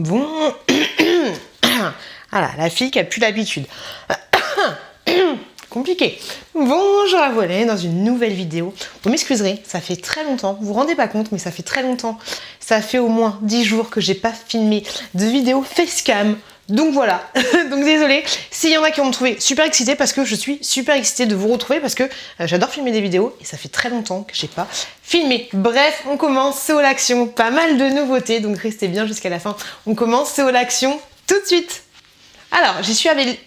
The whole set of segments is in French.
vont... Voilà, la fille qui a plus l'habitude. Compliqué. Bonjour à vous, Hélène, dans une nouvelle vidéo. Vous m'excuserez, ça fait très longtemps, vous vous rendez pas compte, mais ça fait très longtemps. Ça fait au moins 10 jours que j'ai pas filmé de vidéo facecam. Donc voilà, donc désolée s'il y en a qui vont me trouver super excitée parce que je suis super excitée de vous retrouver parce que j'adore filmer des vidéos et ça fait très longtemps que j'ai pas filmé. Bref, on commence, c'est l'action, pas mal de nouveautés, donc restez bien jusqu'à la fin. On commence, c'est l'action tout de suite. Alors, j'y suis allée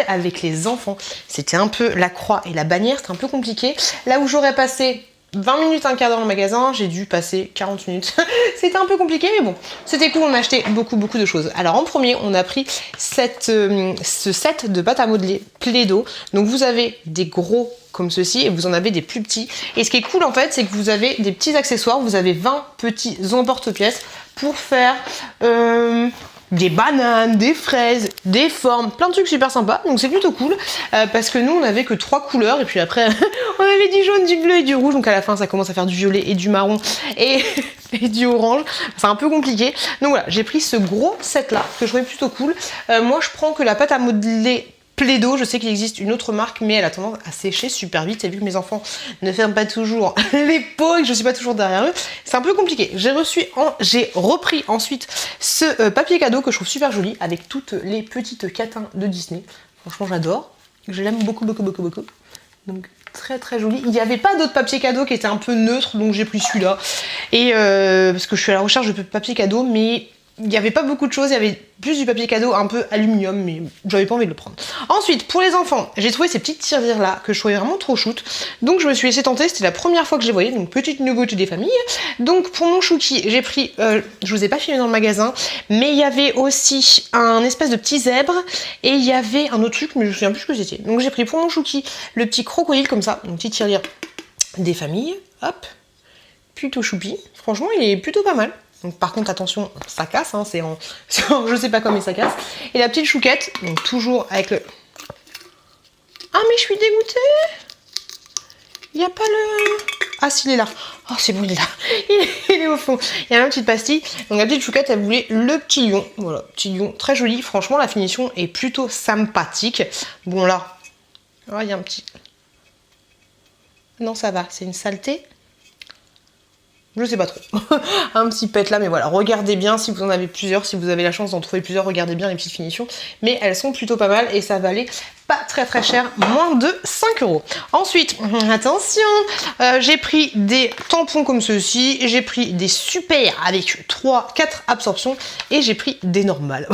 avec les enfants. C'était un peu la croix et la bannière, c'était un peu compliqué. Là où j'aurais passé 20 minutes, un quart d'heure dans le magasin, j'ai dû passer 40 minutes. C'était un peu compliqué, mais bon, c'était cool, on a acheté beaucoup de choses. Alors en premier, on a pris ce set de pâte à modeler Play-Doh. Donc vous avez des gros comme ceci et vous en avez des plus petits. Et ce qui est cool en fait, c'est que vous avez des petits accessoires, vous avez 20 petits emporte-pièces pour faire... des bananes, des fraises, des formes, plein de trucs super sympas, donc c'est plutôt cool parce que nous on avait que 3 couleurs et puis après on avait du jaune, du bleu et du rouge, donc à la fin ça commence à faire du violet et du marron et du orange, c'est un peu compliqué. Donc voilà, j'ai pris ce gros set là que je trouvais plutôt cool. Moi je prends que la pâte à modeler Play-Doh, je sais qu'il existe une autre marque, mais elle a tendance à sécher super vite. Et vu que mes enfants ne ferment pas toujours les pots et que je suis pas toujours derrière eux, c'est un peu compliqué. J'ai repris ensuite ce papier cadeau que je trouve super joli avec toutes les petites catins de Disney. Franchement, j'adore. Je l'aime beaucoup. Donc très joli. Il n'y avait pas d'autres papiers cadeaux qui étaient un peu neutres, donc j'ai pris celui-là. Et parce que je suis à la recherche de papier cadeau, mais il n'y avait pas beaucoup de choses, il y avait plus du papier cadeau un peu aluminium, mais j'avais pas envie de le prendre. Ensuite, pour les enfants, j'ai trouvé ces petites tirelires là que je trouvais vraiment trop shoot. Donc je me suis laissée tenter, c'était la première fois que je les voyais, donc petite nouveauté des familles. Donc pour mon chouki, j'ai pris, je vous ai pas filmé dans le magasin, mais il y avait aussi un espèce de petit zèbre et il y avait un autre truc, mais je me souviens plus ce que c'était. Donc j'ai pris pour mon chouki le petit crocodile comme ça, une petite tirelire des familles, hop, plutôt choupi. Franchement, il est plutôt pas mal. Donc par contre attention, ça casse, hein, c'est en je sais pas comment ça casse. Et la petite chouquette, donc toujours avec le... Ah mais je suis dégoûtée. Il n'y a pas le... Ah si, il est là. Oh c'est bon, il est là. Il est au fond. Il y a une petite pastille. Donc la petite chouquette, elle voulait le petit lion. Voilà, petit lion très joli. Franchement, la finition est plutôt sympathique. Bon là, oh, il y a un petit... Non ça va, c'est une saleté. Je sais pas trop. Un petit pet là, mais voilà, regardez bien si vous en avez plusieurs, si vous avez la chance d'en trouver plusieurs, regardez bien les petites finitions. Mais elles sont plutôt pas mal et ça valait pas très cher, moins de 5 €. Ensuite, attention, j'ai pris des tampons comme ceci, j'ai pris des super avec 4 absorptions et j'ai pris des normales.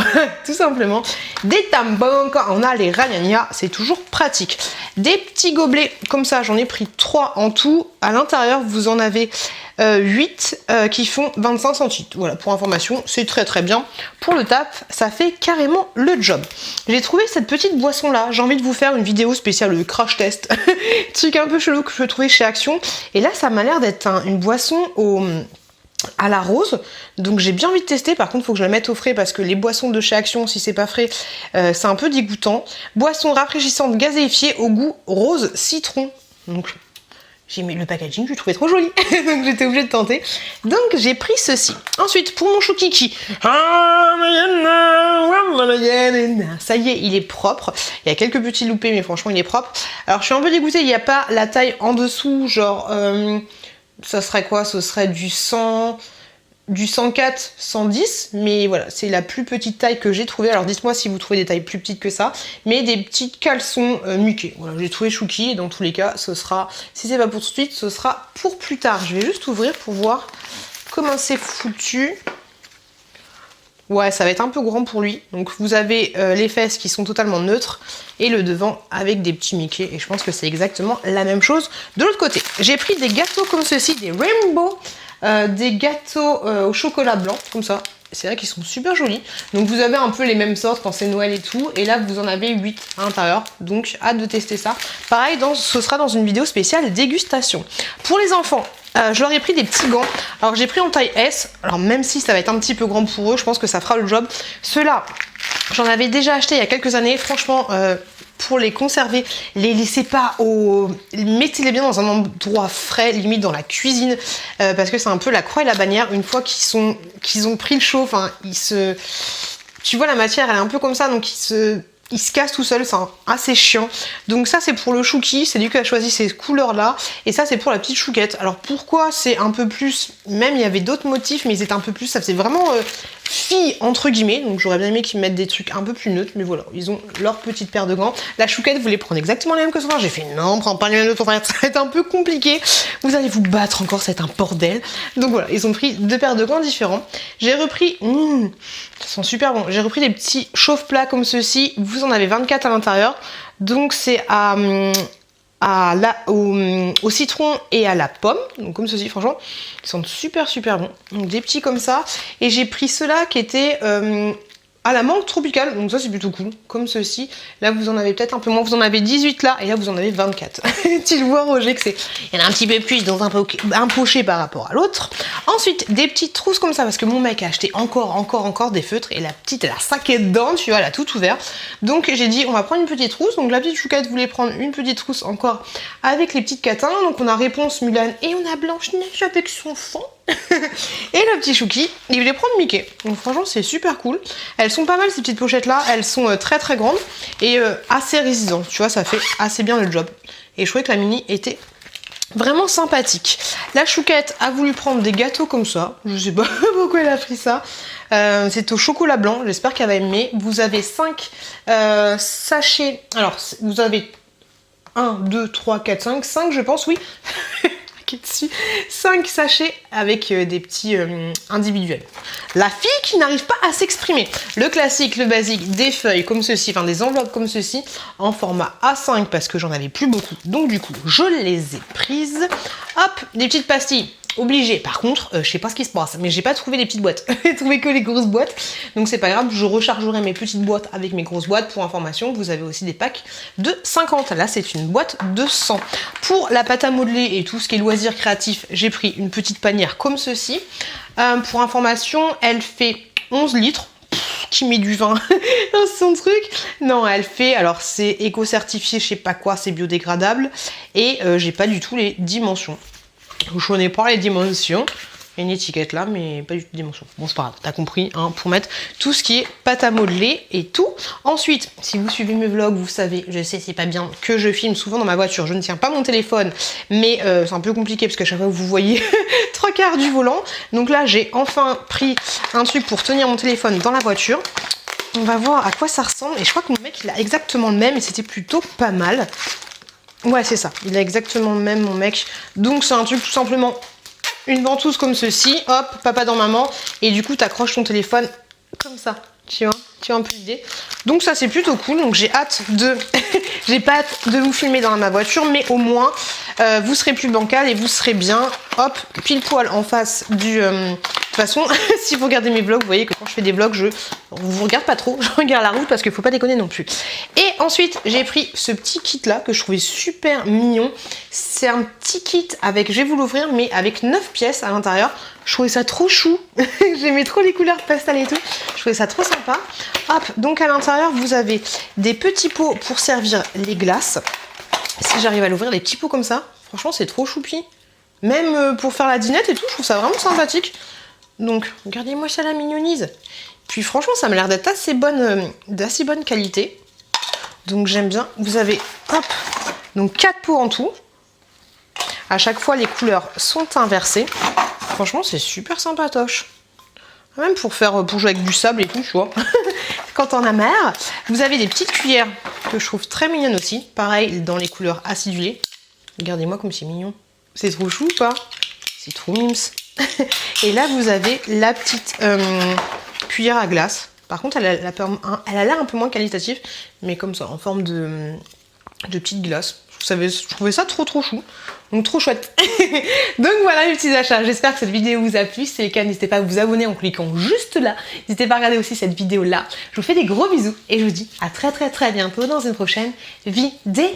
Tout simplement. Des tampons, quand on a les ragnagnas, c'est toujours pratique. Des petits gobelets comme ça, j'en ai pris 3 en tout. À l'intérieur, vous en avez 8 qui font 25 centilitres. Voilà, pour information, c'est très bien. Pour le taf, ça fait carrément le job. J'ai trouvé cette petite boisson là. J'ai envie de vous faire une vidéo spéciale crash test. Truc un peu chelou que je trouvais chez Action. Et là, ça m'a l'air d'être une boisson à la rose, donc j'ai bien envie de tester. Par contre, il faut que je la mette au frais parce que les boissons de chez Action, si c'est pas frais, c'est un peu dégoûtant. Boisson rafraîchissante gazéifiée au goût rose citron. Donc j'ai mis le packaging, je le trouvais trop joli, donc j'étais obligée de tenter. Donc j'ai pris ceci. Ensuite, pour mon choukiki, ça y est, il est propre. Il y a quelques petits loupés, mais franchement, il est propre. Alors je suis un peu dégoûtée, il n'y a pas la taille en dessous, genre, ça serait quoi? Ce serait du 100... du 104, 110, mais voilà, c'est la plus petite taille que j'ai trouvée. Alors dites-moi si vous trouvez des tailles plus petites que ça, mais des petites caleçons Mickey. Voilà, j'ai trouvé chouki et dans tous les cas, ce sera, si c'est pas pour tout de suite, ce sera pour plus tard. Je vais juste ouvrir pour voir comment c'est foutu. Ouais, ça va être un peu grand pour lui. Donc vous avez les fesses qui sont totalement neutres et le devant avec des petits Mickey. Et je pense que c'est exactement la même chose de l'autre côté. J'ai pris des gâteaux comme ceci, des Rainbow. Des gâteaux au chocolat blanc, comme ça. C'est vrai qu'ils sont super jolis. Donc vous avez un peu les mêmes sortes quand c'est Noël et tout. Et là, vous en avez 8 à l'intérieur. Donc hâte de tester ça. Pareil, ce sera dans une vidéo spéciale dégustation. Pour les enfants, je leur ai pris des petits gants. Alors j'ai pris en taille S. Alors même si ça va être un petit peu grand pour eux, je pense que ça fera le job. Ceux-là, j'en avais déjà acheté il y a quelques années. Franchement, pour les conserver. Les laissez pas au... Mettez-les bien dans un endroit frais, limite dans la cuisine, parce que c'est un peu la croix et la bannière. Une fois qu'ils ont pris le chaud, enfin, tu vois, la matière, elle est un peu comme ça, donc il se casse tout seul, c'est assez chiant. Donc ça, c'est pour le chouki, c'est lui qui a choisi ces couleurs-là. Et ça, c'est pour la petite chouquette. Alors pourquoi c'est un peu plus... Même, il y avait d'autres motifs, mais ils étaient un peu plus... Ça faisait vraiment fille, entre guillemets. Donc j'aurais bien aimé qu'ils mettent des trucs un peu plus neutres. Mais voilà, ils ont leur petite paire de gants. La chouquette, vous voulez prendre exactement les mêmes que son frère. J'ai fait non, prends pas les mêmes de ton frère. Ça va être un peu compliqué. Vous allez vous battre encore, ça va être un bordel. Donc voilà, ils ont pris 2 paires de gants différents. J'ai repris... ça sent super bon. J'ai repris des petits chauffe-plats comme ceci. Vous en avez 24 à l'intérieur. Donc c'est au citron et à la pomme. Donc comme ceci, franchement, ils sont super bons. Donc des petits comme ça. Et j'ai pris ceux-là qui étaient à la mangue tropicale. Donc ça, c'est plutôt cool. Comme ceci. Là, vous en avez peut-être un peu moins. Vous en avez 18 là. Et là, vous en avez 24. Tu le vois, Roger, que c'est... Il y en a un petit peu plus dans un pochet par rapport à l'autre. Ensuite, des petites trousses comme ça. Parce que mon mec a acheté encore des feutres. Et la petite, elle a saqué dedans. Tu vois, elle a tout ouvert. Donc, j'ai dit, on va prendre une petite trousse. Donc, la petite chouquette voulait prendre une petite trousse encore avec les petites catins. Donc, on a Réponse Mulan et on a Blanche-Neige avec son fond. Et le petit chouki, il voulait prendre Mickey. Donc franchement, c'est super cool. Elles sont pas mal ces petites pochettes là. Elles sont très grandes et assez résistantes. Tu vois, ça fait assez bien le job. Et je trouvais que la mini était vraiment sympathique. La chouquette a voulu prendre des gâteaux comme ça. Je sais pas pourquoi elle a pris ça. C'est au chocolat blanc. J'espère qu'elle va aimer. Vous avez 5 sachets. Alors, vous avez 1, 2, 3, 4, 5 je pense, oui. Dessus 5 sachets avec des petits individuels. La fille qui n'arrive pas à s'exprimer. Le classique, le basique, des feuilles comme ceci, enfin des enveloppes comme ceci, en format A5 parce que j'en avais plus beaucoup. Donc du coup, je les ai prises. Hop, des petites pastilles. Obligé. Par contre, je sais pas ce qui se passe, mais j'ai pas trouvé les petites boîtes. J'ai trouvé que les grosses boîtes. Donc c'est pas grave, je rechargerai mes petites boîtes avec mes grosses boîtes. Pour information, vous avez aussi des packs de 50. Là, c'est une boîte de 100. Pour la pâte à modeler et tout ce qui est loisirs créatifs, j'ai pris une petite panière comme ceci. Pour information, elle fait 11 litres. Qui met du vin dans son truc. Non, elle fait, alors c'est éco-certifié, je sais pas quoi, c'est biodégradable. Et j'ai pas du tout les dimensions. Je connais pas les dimensions. Il y a une étiquette là, mais pas du tout de dimension. Bon, c'est pas grave, t'as compris, hein, pour mettre tout ce qui est pâte à modeler et tout. Ensuite, si vous suivez mes vlogs, vous savez, je sais, c'est pas bien que je filme souvent dans ma voiture. Je ne tiens pas mon téléphone, mais c'est un peu compliqué parce qu'à chaque fois, vous voyez 3/4 du volant. Donc là, j'ai enfin pris un truc pour tenir mon téléphone dans la voiture. On va voir à quoi ça ressemble. Et je crois que mon mec, il a exactement le même et c'était plutôt pas mal. Ouais, c'est ça. Il a exactement le même, mon mec. Donc, c'est un truc tout simplement... Une ventouse comme ceci, hop, papa dans maman, et du coup t'accroches ton téléphone comme ça, tu vois un peu l'idée. Donc ça c'est plutôt cool, donc j'ai hâte de vous filmer dans ma voiture, mais au moins vous serez plus bancal et vous serez bien, hop, pile poil en face du... de toute façon, si vous regardez mes vlogs, vous voyez que quand je fais des vlogs, je vous regarde pas trop, je regarde la route parce qu'il faut pas déconner non plus. Et ensuite, j'ai pris ce petit kit là que je trouvais super mignon. C'est un petit kit avec, je vais vous l'ouvrir, mais avec 9 pièces à l'intérieur. Je trouvais ça trop chou. J'aimais trop les couleurs pastel et tout. Je trouvais ça trop sympa. Hop, donc à l'intérieur, vous avez des petits pots pour servir les glaces. Si j'arrive à l'ouvrir, les petits pots comme ça, franchement, c'est trop choupi. Même pour faire la dinette et tout, je trouve ça vraiment sympathique. Donc, regardez-moi ça, la mignonise. Puis franchement, ça m'a l'air d'être d'assez bonne qualité. Donc j'aime bien. Vous avez, hop, donc 4 pots en tout. À chaque fois, les couleurs sont inversées. Franchement, c'est super sympatoche. Même pour jouer avec du sable et tout, tu vois. Quand on a marre. Vous avez des petites cuillères que je trouve très mignonnes aussi. Pareil, dans les couleurs acidulées. Regardez-moi comme c'est mignon. C'est trop chou ou pas? C'est trop mims. Et là, vous avez la petite cuillère à glace. Par contre, elle a l'air un peu moins qualitative, mais comme ça, en forme de petite glace. Je trouvais ça trop chou. Donc trop chouette. Donc voilà mes petits achats. J'espère que cette vidéo vous a plu. Si c'est le cas, n'hésitez pas à vous abonner en cliquant juste là. N'hésitez pas à regarder aussi cette vidéo là. Je vous fais des gros bisous et je vous dis à très bientôt dans une prochaine vidéo.